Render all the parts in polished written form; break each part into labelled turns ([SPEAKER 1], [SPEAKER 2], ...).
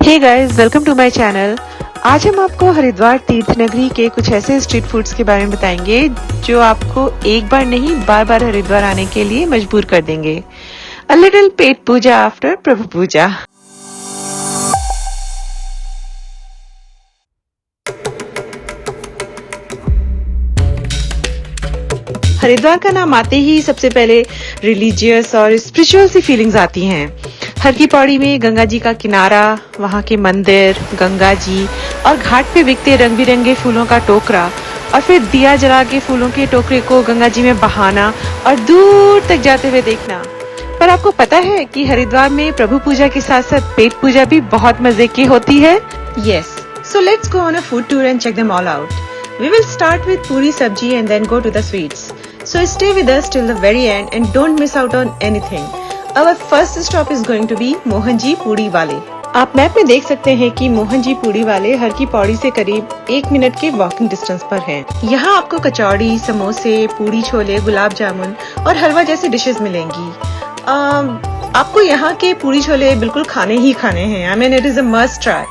[SPEAKER 1] Hey guys, welcome to my channel. आज हम आपको हरिद्वार तीर्थ नगरी के कुछ ऐसे स्ट्रीट फूड्स के बारे में बताएंगे जो आपको एक बार नहीं बार बार हरिद्वार आने के लिए मजबूर कर देंगे। A little pet puja after prabhu puja. Haridwar का नाम आते ही सबसे पहले रिलीजियस और स्पिरिचुअल सी फीलिंग्स आती हैं। हर की पौड़ी में गंगा जी का किनारा, वहाँ के मंदिर, गंगा जी और घाट पे बिकते रंग बिरंगे फूलों का टोकरा और फिर दिया जला के फूलों के टोकरे को गंगा जी में बहाना और दूर तक जाते हुए देखना। पर आपको पता है कि हरिद्वार में प्रभु पूजा के साथ साथ पेट पूजा भी बहुत मजे की होती है? Yes. So let's go on a food tour and check them all out. We will start with puri sabji and then go to the sweets. So stay with us till the very end and don't miss out on anything. Our first stop is going to be Mohan ji पूड़ी वाले। आप map में देख सकते हैं कि मोहन जी पूड़ी वाले हर की पौड़ी से करीब 1 मिनट के वॉकिंग डिस्टेंस पर हैं। यहाँ आपको कचौड़ी, समोसे, पूड़ी छोले, गुलाब जामुन और हलवा जैसी डिशेस मिलेंगी। आपको यहाँ के पूड़ी छोले बिल्कुल खाने ही खाने हैं। I mean, it is a must try.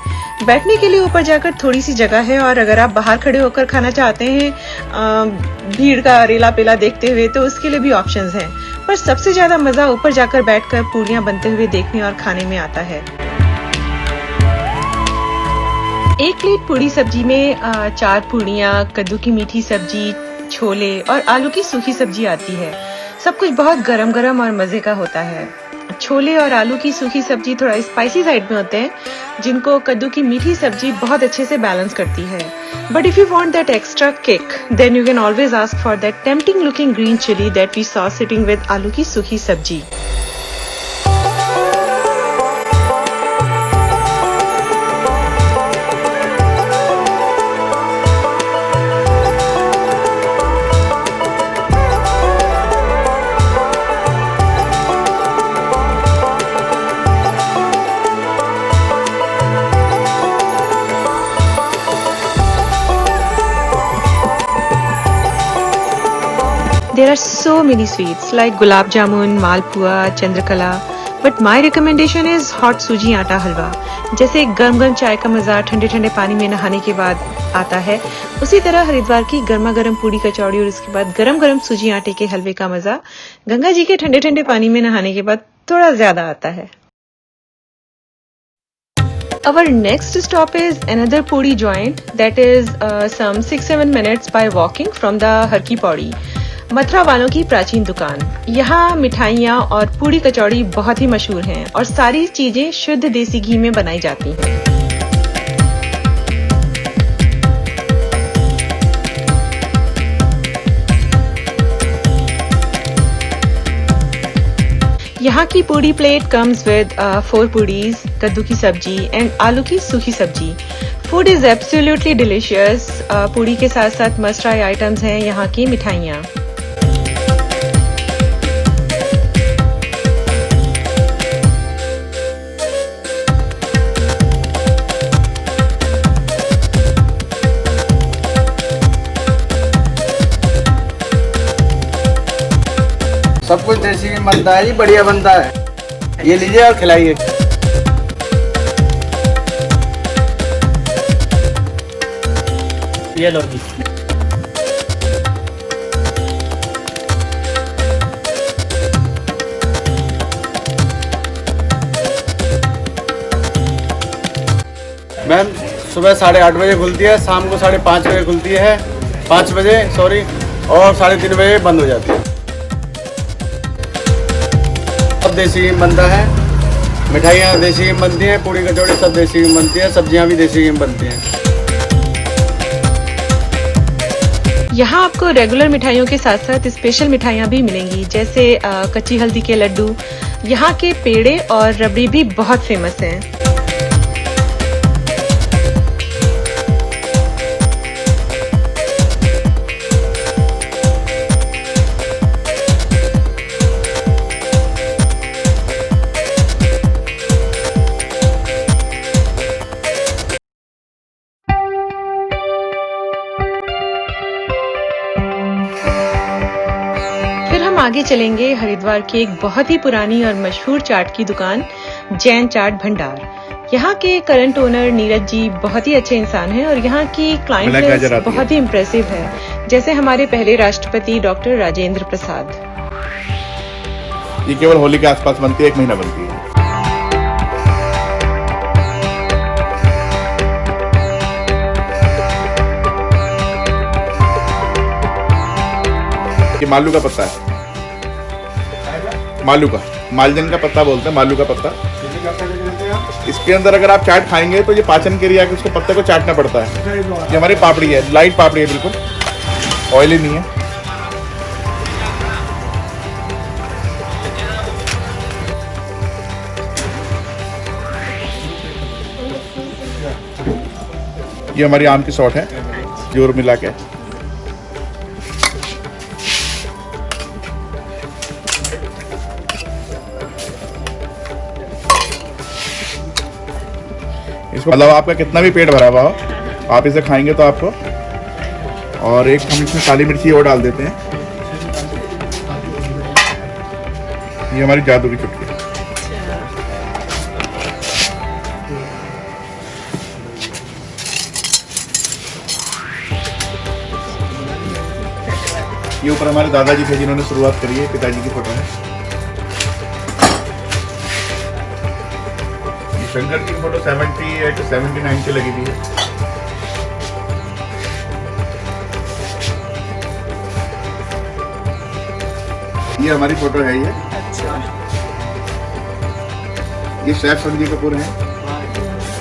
[SPEAKER 1] बैठने के लिए ऊपर जाकर थोड़ी सी जगह है और अगर आप बाहर खड़े होकर खाना चाहते हैं भीड़ का रेला पेला देखते हुए तो उसके लिए भी ऑप्शंस हैं। पर सबसे ज्यादा मजा ऊपर जाकर बैठकर पूड़ियाँ बनते हुए देखने और खाने में आता है। एक प्लेट पूड़ी सब्जी में 4 पूड़ियाँ, कद्दू की मीठी सब्जी, छोले और आलू की सूखी सब्जी आती है। सब कुछ बहुत गरम गरम और मजे का होता है। छोले और आलू की सूखी सब्जी थोड़ा स्पाइसी साइड में होते हैं, जिनको कद्दू की मीठी सब्जी बहुत अच्छे से बैलेंस करती है। But if you want that extra kick, then you can always ask for that tempting looking green chili that we saw sitting with आलू की सूखी सब्जी। There are so many sweets like gulab jamun, malpua, chandrakala, but my recommendation is hot सूजी आटा हलवा। जैसे गर्म गर्म चाय का मजा ठंडे ठंडे पानी में नहाने के बाद आता है, उसी तरह हरिद्वार की गर्मा गर्म पूड़ी कचौड़ी और उसके बाद गरम गरम सूजी आटे के हलवे का मजा गंगा जी के ठंडे ठंडे पानी में नहाने के बाद थोड़ा ज्यादा आता है। Our next stop is another puri joint that is some 6-7 minutes by walking from the हर की पौड़ी। मथुरा वालों की प्राचीन दुकान। यहाँ मिठाइयाँ और पूड़ी कचौड़ी बहुत ही मशहूर हैं और सारी चीजें शुद्ध देसी घी में बनाई जाती हैं। यहाँ की puri plate comes with 4 puris, कद्दू की सब्जी एंड आलू की सूखी सब्जी। Food is absolutely delicious. Puri के साथ साथ मस्ट ट्राई आइटम्स हैं यहाँ की मिठाइयाँ।
[SPEAKER 2] सब कुछ देसी घी बनता है जी, बढ़िया बनता है। ये लीजिए और खिलाइए। ये लो जी। मैम सुबह 8:30 बजे खुलती है, शाम को 5:30 बजे खुलती है, 5 बजे सॉरी, और 3:30 बजे बंद हो जाती है। सब देसी घी बनता है, मिठाइयाँ देसी घी बनती हैं, पूड़ी कचौड़ी सब देसी घी बनती है, सब्जियां भी देसी घी बनती हैं।
[SPEAKER 1] यहाँ आपको रेगुलर मिठाइयों के साथ साथ स्पेशल मिठाइयाँ भी मिलेंगी, जैसे कच्ची हल्दी के लड्डू। यहाँ के पेड़े और रबड़ी भी बहुत फेमस हैं। आगे चलेंगे हरिद्वार की एक बहुत ही पुरानी और मशहूर चाट की दुकान जैन चाट भंडार। यहाँ के करंट ओनर नीरज जी बहुत ही अच्छे इंसान हैं और यहाँ की क्लाइंट लिस्ट बहुत ही इम्प्रेसिव है, जैसे हमारे पहले राष्ट्रपति डॉक्टर राजेंद्र प्रसाद।
[SPEAKER 3] ये केवल होली के आसपास बनती है, 1 महीना बनती है। ये मालू का पत्ता है, मालू का, मालजन का पत्ता बोलते हैं, मालू का पत्ता। इसके अंदर अगर आप चाट खाएंगे तो ये पाचन क्रिया के उसको पत्ते को चाटना पड़ता है। ये हमारी पापड़ी है, लाइट पापड़ी है, बिल्कुल ऑयली नहीं है। ये हमारी आम की सॉट है, जोर मिला के। इसको मतलब आपका कितना भी पेट भरा हुआ हो, आप इसे खाएंगे तो आपको। और एक हम इसमें काली मिर्ची और डाल देते हैं। ये हमारी जादू की चुटकी है। ये ऊपर हमारे दादाजी थे जिन्होंने शुरुआत करी है, पिताजी की फोटो है। शंकर की फोटो 78 79 से लगी हुई है। ये हमारी फोटो है। ये ये शेफ संजीव कपूर हैं।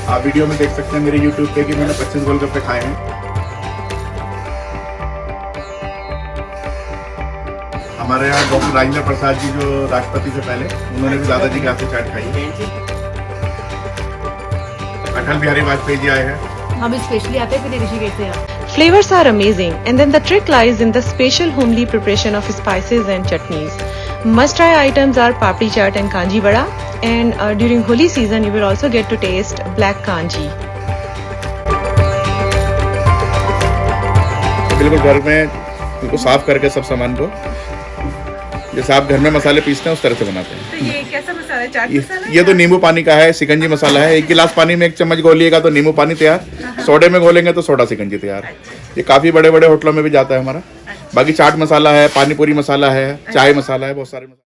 [SPEAKER 3] आप वीडियो में देख सकते हैं मेरे YouTube पे कि मैंने 25 गोलगप्पे खाए हैं। हमारे यहाँ डॉक्टर राजेंद्र प्रसाद जी जो राष्ट्रपति से पहले, उन्होंने भी दादाजी के हाथ से चाट खाई है। अटल बिहारी वाजपेयी जी आए हैं।
[SPEAKER 4] हम स्पेशली आते हैं ऋषिकेश से।
[SPEAKER 1] Flavors are amazing, and then the trick lies in the special homely preparation of spices and chutneys. Must-try items are papdi chaat and kanji vada, and during Holi season you will also get to taste black kanji.
[SPEAKER 3] बिल्कुल घर में बिल्कुल साफ करके सब सामान को, जैसे आप घर में मसाले पीसते हैं उस तरह से बनाते हैं।
[SPEAKER 4] तो ये कैसा मसाला है? चाट मसाला?
[SPEAKER 3] ये तो नींबू पानी का है, सिकंजी मसाला है। 1 गिलास पानी में 1 चम्मच घोलिएगा तो नींबू पानी तैयार, सोडे में घोलेंगे तो सोडा सिकंजी तैयार। ये काफी बड़े बड़े होटलों में भी जाता है हमारा। बाकी चाट मसाला है, पानी पूरी मसाला है, चाय मसाला है, बहुत सारे मसाले।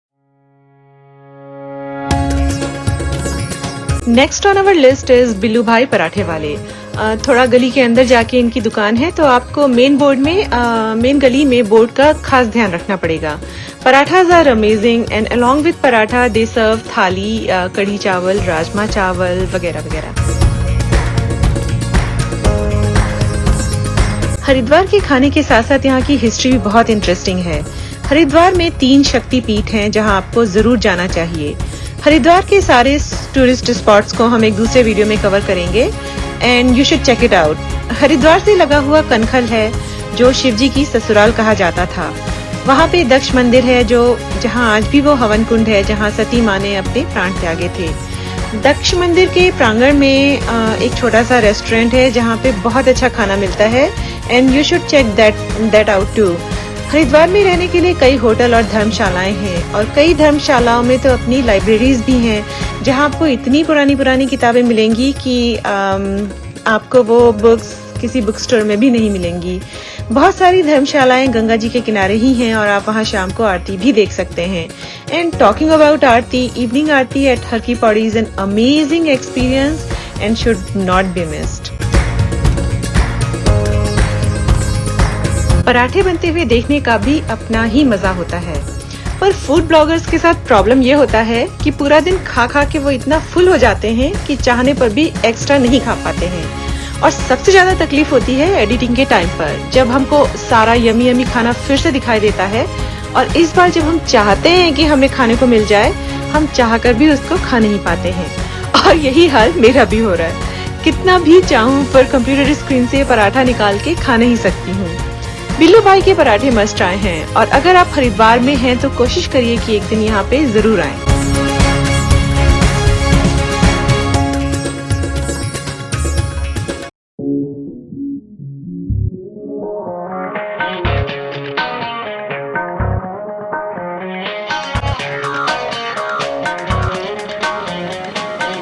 [SPEAKER 1] Next on our list is Billu भाई पराठे वाले। थोड़ा गली के अंदर जाके इनकी दुकान है, तो आपको मेन गली में बोर्ड का खास ध्यान रखना पड़ेगा। Parathas are amazing and along with paratha they serve thali, kadhi चावल, राजमा चावल वगैरह वगैरह। हरिद्वार के खाने के साथ साथ यहाँ की हिस्ट्री भी बहुत इंटरेस्टिंग है। हरिद्वार में 3 शक्तिपीठ हैं जहाँ आपको जरूर जाना चाहिए। हरिद्वार के सारे टूरिस्ट स्पॉट्स को हम एक दूसरे वीडियो में कवर करेंगे and you should check it out. Haridwar से लगा हुआ कनखल है जो शिवजी की ससुराल कहा जाता था। वहाँ पे दक्ष मंदिर है जहाँ आज भी वो हवन कुंड है जहाँ सती माँ ने अपने प्राण त्यागे थे। दक्ष मंदिर के प्रांगण में एक छोटा सा रेस्टोरेंट है जहाँ पे बहुत अच्छा खाना मिलता है and you should check that out too. Haridwar में रहने के लिए कई होटल और धर्मशालाएं हैं और कई धर्मशालाओं में तो अपनी लाइब्रेरीज भी हैं जहां आपको इतनी पुरानी किताबें मिलेंगी कि आपको वो बुक्स किसी बुक स्टोर में भी नहीं मिलेंगी। बहुत सारी धर्मशालाएं गंगा जी के किनारे ही हैं और आप वहां शाम को आरती भी देख सकते हैं। And talking about aarti, evening aarti at Har Ki Pauri is an amazing experience and should not be missed. पराठे बनते हुए देखने का भी अपना ही मजा होता है, पर फूड ब्लॉगर्स के साथ प्रॉब्लम ये होता है कि पूरा दिन खा के वो इतना फुल हो जाते हैं कि चाहने पर भी एक्स्ट्रा नहीं खा पाते हैं। और सबसे ज्यादा तकलीफ होती है एडिटिंग के टाइम पर, जब हमको सारा यमी खाना फिर से दिखाई देता है और इस बार जब हम चाहते हैं कि हमें खाने को मिल जाए, हम चाहकर भी उसको खा नहीं पाते हैं। और यही हाल मेरा भी हो रहा है। कितना भी चाहूं पर कंप्यूटर स्क्रीन से पराठा निकाल के खा नहीं सकती हूँ। बिल्लू भाई के पराठे मस्ट आए हैं और अगर आप हरिद्वार में हैं तो कोशिश करिए कि एक दिन यहाँ पे जरूर आएं।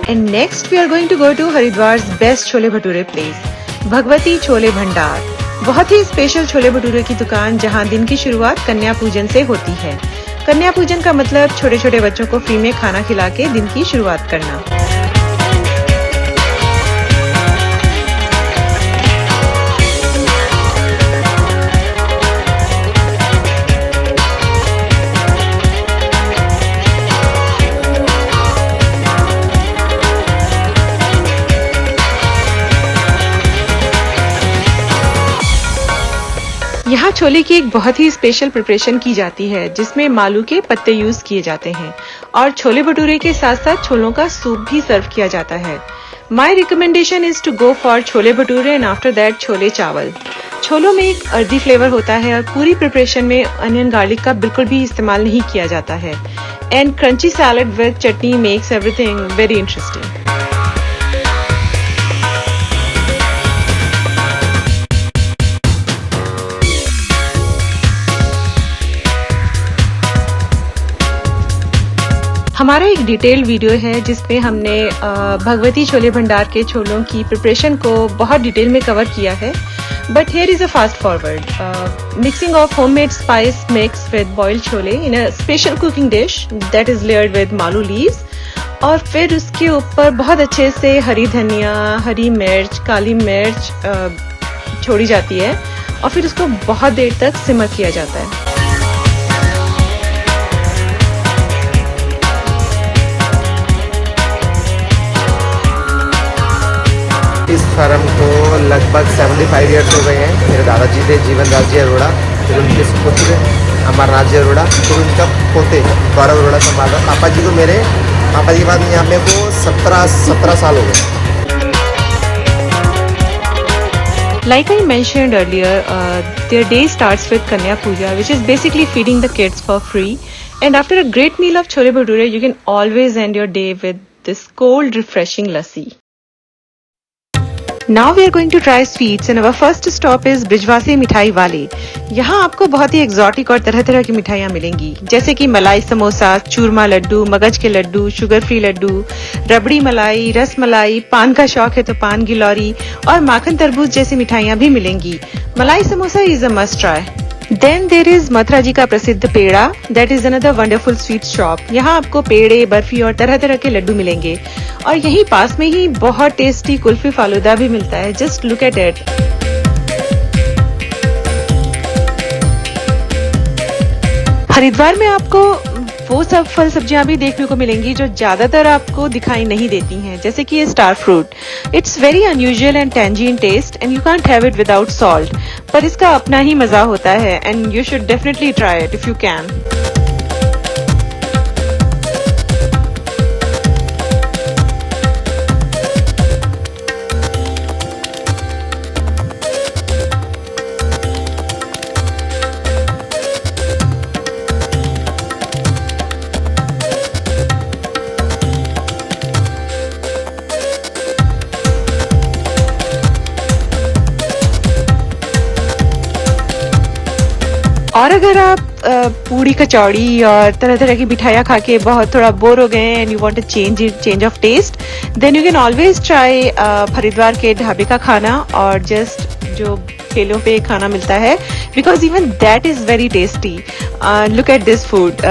[SPEAKER 1] And Next, we are going to go to Haridwar's best chole bhature place, Bhagwati chole भंडार। बहुत ही स्पेशल छोले भटूरे की दुकान जहां दिन की शुरुआत कन्या पूजन से होती है। कन्या पूजन का मतलब छोटे छोटे बच्चों को फ्री में खाना खिला के दिन की शुरुआत करना। यहाँ छोले की एक बहुत ही स्पेशल प्रिपरेशन की जाती है जिसमें मालू के पत्ते यूज किए जाते हैं और छोले भटूरे के साथ साथ छोलों का सूप भी सर्व किया जाता है। My recommendation is to go for chole bhature and after that chole chawal. छोलों में एक अर्दी फ्लेवर होता है और पूरी प्रिपरेशन में अनियन गार्लिक का बिल्कुल भी इस्तेमाल नहीं किया जाता है and crunchy salad with chutney makes everything very interesting. हमारा एक डिटेल वीडियो है जिसमें हमने भगवती छोले भंडार के छोलों की प्रिपरेशन को बहुत डिटेल में कवर किया है, but here is a fast forward mixing of homemade spice mix with boiled chole in a special cooking dish that is layered with Malu leaves और फिर उसके ऊपर बहुत अच्छे से हरी धनिया, हरी मिर्च, काली मिर्च छोड़ी जाती है और फिर उसको बहुत देर तक सिमर किया जाता है।
[SPEAKER 5] इस फार्म को लगभग 75 ईयर्स हो गए हैं। मेरे दादाजी थे जीवन दास जी अरोड़ा, फिर उनके पुत्र अमरनाथ जी अरोड़ा, फिर उनका पोते गौरव अरोड़ा संभाला। पापा जी को मेरे पापा जी के बाद यहाँ पे को 17 साल हो गए।
[SPEAKER 1] Like I mentioned earlier, their day starts with Kanya Puja, which is basically feeding the kids for free. And after a great meal of chole bhature, you can always end your day with this cold, refreshing lassi. Now we are going to try sweets and our first stop is Brijwasi मिठाई वाले। यहाँ आपको बहुत ही exotic और तरह तरह की मिठाइयाँ मिलेंगी जैसे कि मलाई समोसा, चूरमा लड्डू, मगज के लड्डू, शुगर फ्री लड्डू, रबड़ी मलाई, रस मलाई, पान का शौक है तो पान गिलौरी और माखन तरबूज जैसी मिठाइयाँ भी मिलेंगी। Malai samosa is a must try. Then there is Mathura ji का प्रसिद्ध पेड़ा, that is another wonderful sweet shop. यहाँ आपको पेड़े, बर्फी और तरह तरह के लड्डू मिलेंगे और यहीं पास में ही बहुत टेस्टी कुल्फी फालूदा भी मिलता है। Just look at it. Haridwar में आपको वो सब फल सब्जियां भी देखने को मिलेंगी जो ज्यादातर आपको दिखाई नहीं देती हैं, जैसे कि ये star fruit. It's very unusual and tangy in taste and you can't have it without salt, पर इसका अपना ही मजा होता है and you should definitely try it if you can. और अगर आप पूड़ी कचौड़ी और तरह तरह की मिठाइयाँ खा के बहुत थोड़ा बोर हो गए and you want a change of taste, then you can always try Haridwar के ढाबे का खाना और जस्ट जो ठेलों पे खाना मिलता है, because even that is very tasty. Look at this food,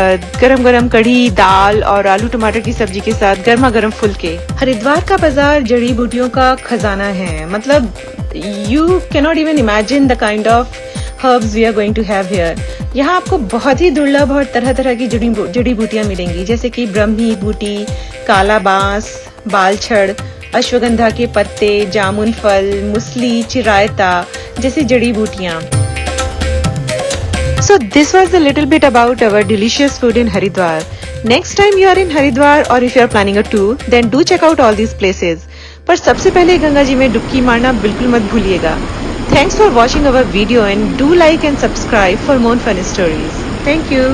[SPEAKER 1] गरम गरम कढ़ी, दाल और आलू टमाटर की सब्जी के साथ गर्मा गर्म फुलके। हरिद्वार का बाजार जड़ी बूटियों का खजाना है, मतलब you cannot even imagine the kind of herbs we are going to have here. यहाँ आपको बहुत ही दुर्लभ और तरह तरह की जड़ी बूटियां मिलेंगी जैसे कि ब्रह्मी बूटी, काला बांस, बालछड़, अश्वगंधा के पत्ते, जामुन फल, मुसली, चिरायता जैसी जड़ी बूटियां। So this was a little bit about our delicious food in Haridwar. Next time you are in Haridwar or if you are planning a tour, then do check out all these places. पर सबसे पहले गंगा जी में डुबकी मारना बिल्कुल मत भूलिएगा। Thanks for watching our video and do like and subscribe for more fun stories. Thank you.